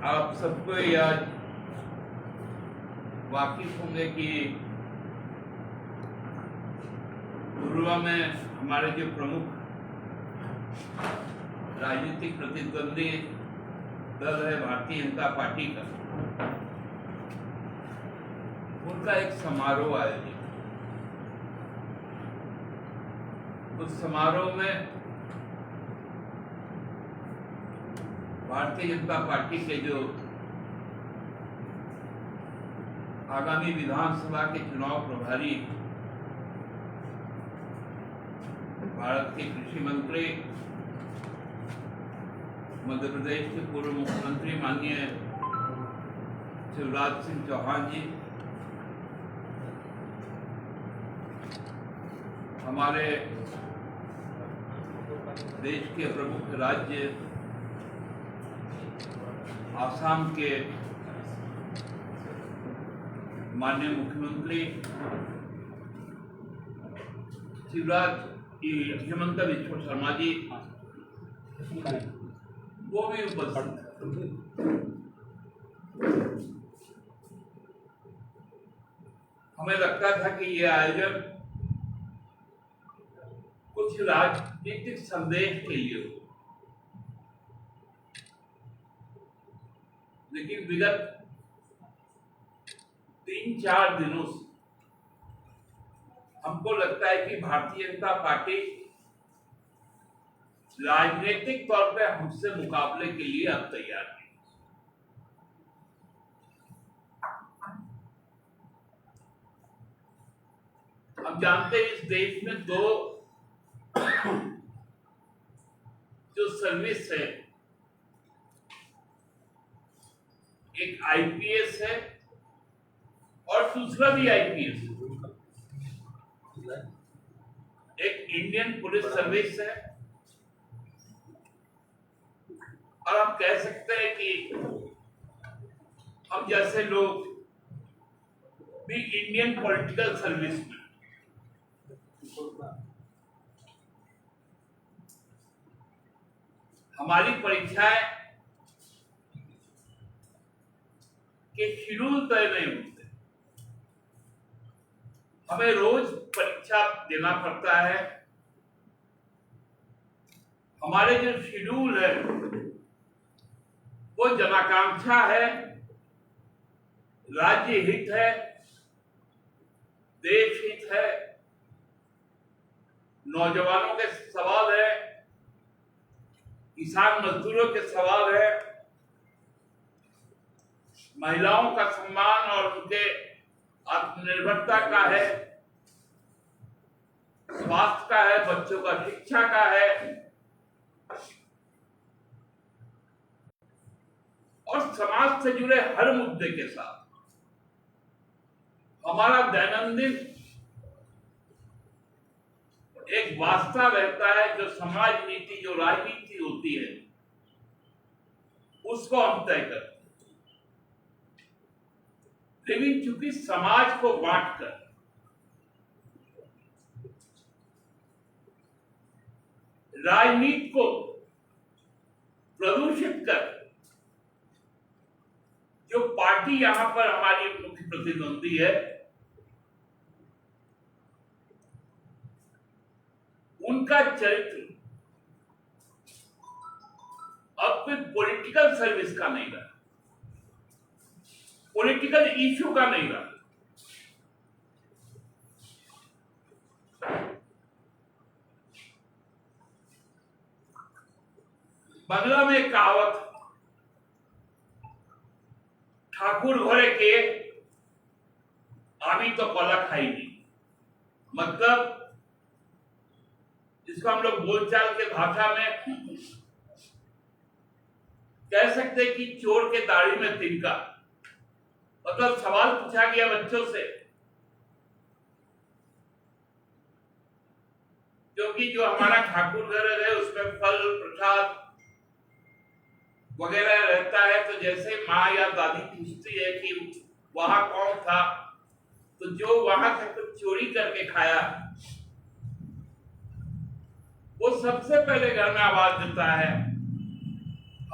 आप सबको याद वाकिफ होंगे कि पूर्व में हमारे जो प्रमुख राजनीतिक प्रतिद्वंदी दल है भारतीय जनता पार्टी का, उनका एक समारोह आयोजित। उस समारोह में भारतीय जनता पार्टी के जो आगामी विधानसभा के चुनाव प्रभारी भारत के कृषि मंत्री, मध्य प्रदेश के पूर्व मुख्यमंत्री माननीय शिवराज सिंह चौहान जी, हमारे देश के प्रमुख राज्य आसाम के माननीय मुख्यमंत्री हेमंत बिस्वा शर्मा जी, वो भी उपस्थित। हमें लगता था कि ये आयोजन कुछ राजनीतिक संदेश के लिए हो, लेकिन विगत 3-4 दिनों से हमको लगता है कि भारतीय जनता पार्टी राजनीतिक तौर पे हमसे मुकाबले के लिए अब तैयार है। हम जानते हैं इस देश में दो जो सर्विस है, एक आईपीएस है और दूसरा भी आईपीएस है। एक इंडियन पुलिस सर्विस है और आप कह सकते हैं कि हम जैसे लोग भी इंडियन पॉलिटिकल सर्विस में। हमारी परीक्षाएं के शेड्यूल तय नहीं होते, हमें रोज परीक्षा देना पड़ता है। हमारे जो शेड्यूल है वो जनाकांक्षा है, राज्य हित है, देश हित है, नौजवानों के सवाल है, किसान मजदूरों के सवाल है, महिलाओं का सम्मान और उनके आत्मनिर्भरता का है, स्वास्थ्य का है, बच्चों का शिक्षा का है और समाज से जुड़े हर मुद्दे के साथ हमारा दैनंदिन एक वास्ता रहता है। जो समाज नीति, जो राजनीति होती है, उसको हम तय करते हैं। लेकिन चूंकि समाज को बांटकर राजनीति को प्रदूषित कर जो पार्टी यहां पर हमारी मुख्य प्रतिद्वंदी है, उनका चरित्र अब कोई पॉलिटिकल सर्विस का नहीं रहा, पॉलिटिकल इश्यू का नहीं रहा। बंगला में एक कहावत, ठाकुर घरे के आमी तो कला खाई नहीं, मतलब जिसको हम लोग बोलचाल के भाषा में कह सकते कि चोर के दाढ़ी में तिनका। मतलब सवाल पूछा गया बच्चों से, क्योंकि जो हमारा ठाकुर घर है उसमें फल प्रसाद वगैरह रहता है, तो जैसे माँ या दादी पूछती है कि वहां कौन था, तो जो वहां से कुछ चोरी करके खाया वो सबसे पहले घर में आवाज देता है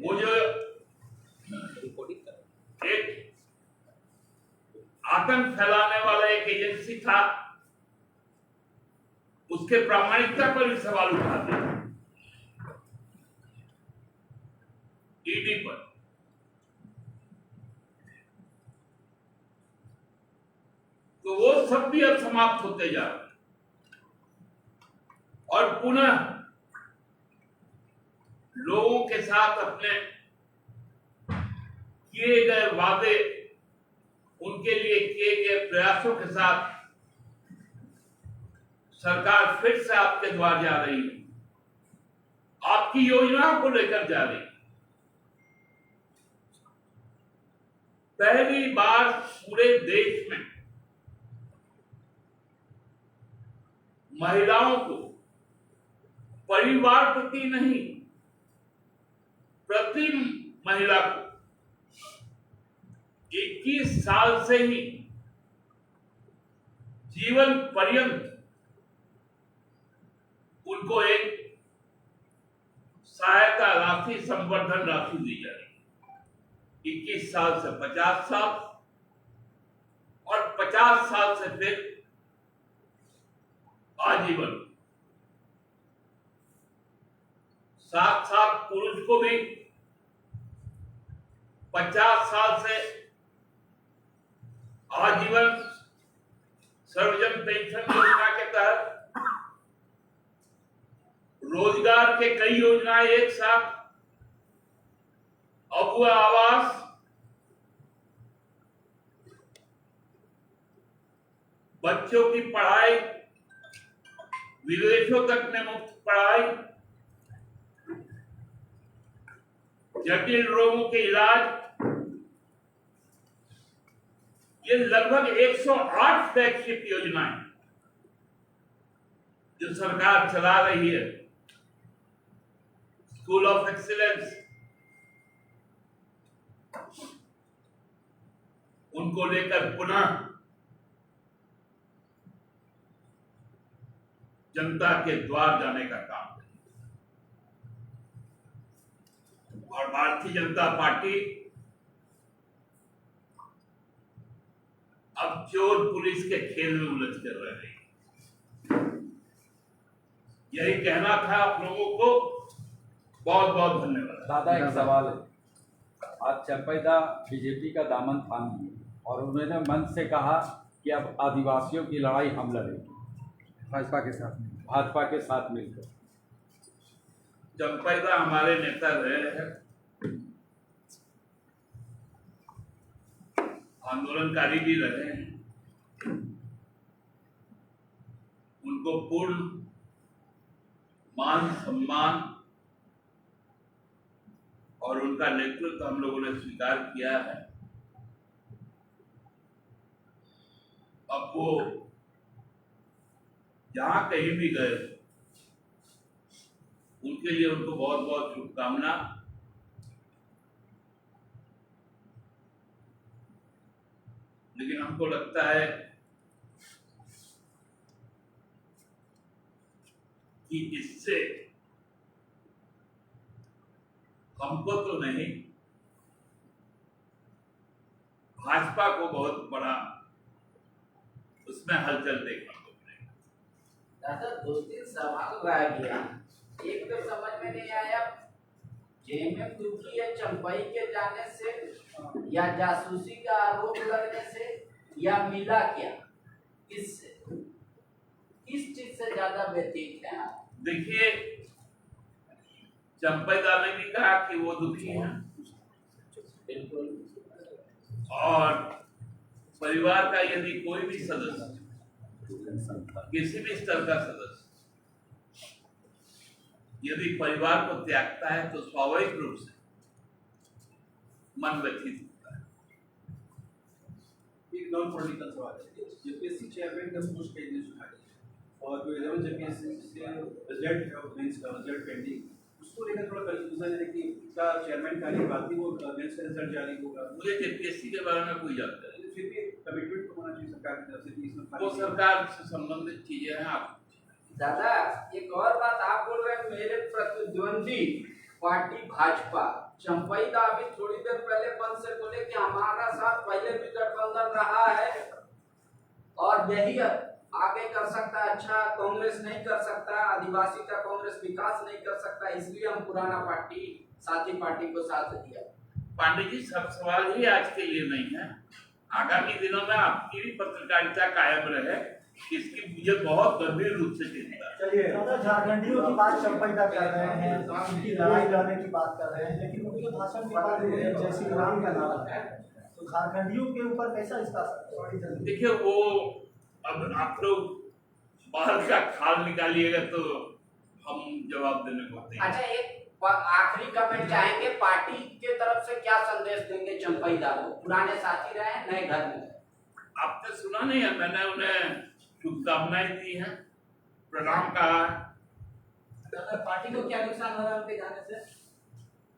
वो जो एक आतंक फैलाने वाला एक एजेंसी था, उसके प्रामाणिकता पर भी सवाल उठाते हैं ईडी पर। तो वो सब भी अब समाप्त होते जा रहे हैं और पुनः लोगों के साथ अपने किए गए वादे, उनके लिए किए गए प्रयासों के साथ सरकार फिर से आपके द्वार जा रही है, आपकी योजनाओं को लेकर जा रही है। पहली बार पूरे देश में महिलाओं को परिवार प्रति नहीं, प्रति महिला को 21 साल से ही जीवन पर्यंत उनको एक सहायता राशि, संवर्धन राशि दी जा रही है। 21 साल से 50 साल और 50 साल से फिर आजीवन। साथ साथ पुरुष को भी 50 साल से आजीवन सर्वजन पेंशन योजना के तहत रोजगार के कई योजनाएं एक साथ, अबुआ आवास, बच्चों की पढ़ाई, विदेशों तक में मुफ्त पढ़ाई, जटिल रोगों के इलाज, ये लगभग 108 फ्लैगशिप योजनाएं जो सरकार चला रही है। स्कूल ऑफ एक्सीलेंस, उनको लेकर पुनः जनता के द्वार जाने का काम है। और भारतीय जनता पार्टी अब चोर पुलिस के खेल में उलझ कर रह रही है। यही कहना था आप लोगों को। बहुत बहुत धन्यवाद। दादा, एक सवाल है। आज चंपैदा बीजेपी का दामन थाम लिए और उन्होंने मन से कहा कि अब आदिवासियों की लड़ाई हम लड़ेंगे भाजपा के साथ मिलकर। चंपैदा हमारे नेता रहे हैं, आंदोलनकारी भी रहे हैं। उनको पूर्ण मान सम्मान और उनका नेतृत्व हम लोगों ने स्वीकार किया है। अब वो जहां कहीं भी गए, उनके लिए उनको बहुत बहुत शुभकामना। लेकिन हमको लगता है कि इससे हमको तो नहीं, भाजपा को बहुत बड़ा उसमें हलचल देखना को मिलेगा। दादा, 2-3 सवाल रह गया। एक तो समझ में नहीं आया, जेएमएम दुखी है चंपई के जाने से या जासूसी का आरोप लगने से या मिला क्या, किससे, किस चीज से ज्यादा व्यतीत है? देखिए, चंपैदा ने भी कहा कि वो दुखी हैं, बिल्कुल। और परिवार का यदि कोई भी सदस्य, किसी भी स्तर का सदस्य यदि परिवार को त्यागता है तो स्वाभाविक रूप से मन व्यथित होता है। एक नॉन पॉलिटिकल सवाल है। यूपीएससी चेयरमैन का पोस्ट कैंडिडेट उठा दिया और जो 11 यूपीएससी से रिजल्ट पेंडिंग, उसको लेकर थोड़ा कंफ्यूजन है कि क्या चेयरमैन खाली बाकी वो मेंस का रिजल्ट जारी होगा? मुझे यूपीएससी के बारे में कोई जानकारी नहीं। फिर भी कमिटमेंट तो होना चाहिए सरकार की तरफ से कि इसमें वो सरकार से संबंधित चीजें हैं। आप दादा, एक और बात आप बोल रहे हैं, मेरे प्रतिद्वंदी पार्टी भाजपा चंपई दा अभी थोड़ी देर पहले पंच से बोले कि हमारा साथ पहले भी गठबंधन रहा है और यही आगे कर सकता है, अच्छा कांग्रेस नहीं कर सकता, आदिवासी का कांग्रेस विकास नहीं कर सकता, इसलिए हम पुराना पार्टी साथी पार्टी को साथ दिया। पांडे जी, सब सवाल ही आज के लिए नहीं है, आगामी दिनों में आपकी भी पत्रकारिता कायम रहे, इसकी मुझे बहुत गंभीर रूप से चिंता है। चलिए, झारखंडियों की बात चंपैदा कर रहे हैं, उनकी लड़ाई लड़ने की बात कर रहे हैं, लेकिन उनके भाषण के बाद जय श्री राम का नारा है, तो झारखंडियों के ऊपर कैसा इसका असर? देखिए, वो अब आप लोग बाहर का खाल निकालिएगा तो हम जवाब देने को तैयार हैं। अच्छा, एक आखिरी कमेंट चाहेंगे, पार्टी के तरफ से क्या संदेश देंगे चंपई दा को? पुराने साथी रहे, नए घर में। आपने सुना नहीं है, मैंने उन्हें शुभकामनाएं दी हैं, प्रणाम कहा। पार्टी को क्या नुकसान हो रहा है उनके जाने से,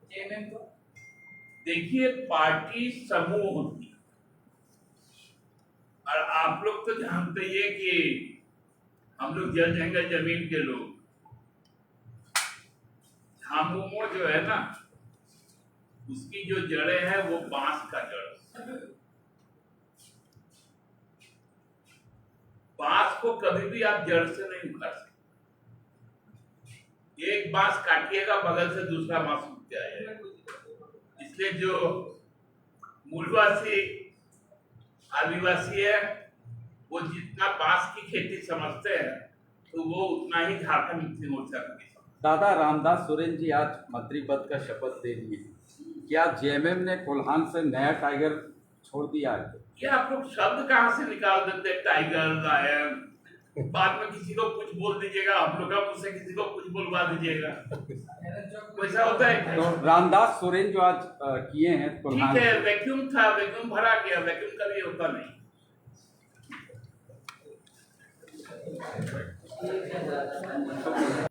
जेएमएम को? देखिए, पार्टी समूह होती है और आप लोग तो जानते ही है कि हम लोग जल जंगल जमीन के लोग, झामुमो जो है ना, उसकी जो जड़ें हैं वो बांस का जड़, बांस को कभी भी आप जड़ से नहीं उखाड़ सकते। एक बांस काटिएगा, बगल से दूसरा बांस उग जाएगा। इसलिए जो मूलवासी आदिवासी है, वो जितना बांस की खेती समझते हैं, तो वो उतना ही झारखंड मुक्ति मोर्चा की समझते हैं। दादा रामदास सोरेन जी आज मंत्री पद का शपथ ले लिए, क्या जेएमएम ने कोल्हान से नया टाइगर छोड़ दिया है? ये आप लोग शब्द कहाँ से निकाल देते, टाइगर लायन, बाद में किसी को कुछ बोल दीजिएगा, हम लोग का मुझसे किसी को कुछ बोलवा दीजिएगा, वैसा होता है। तो रामदास सोरेन जो आज किए हैं कोल्हान, ठीक है, वैक्यूम था, वैक्यूम भरा गया, वैक्यूम कभी होता नहीं। ठीक है दादा, धन्यवाद।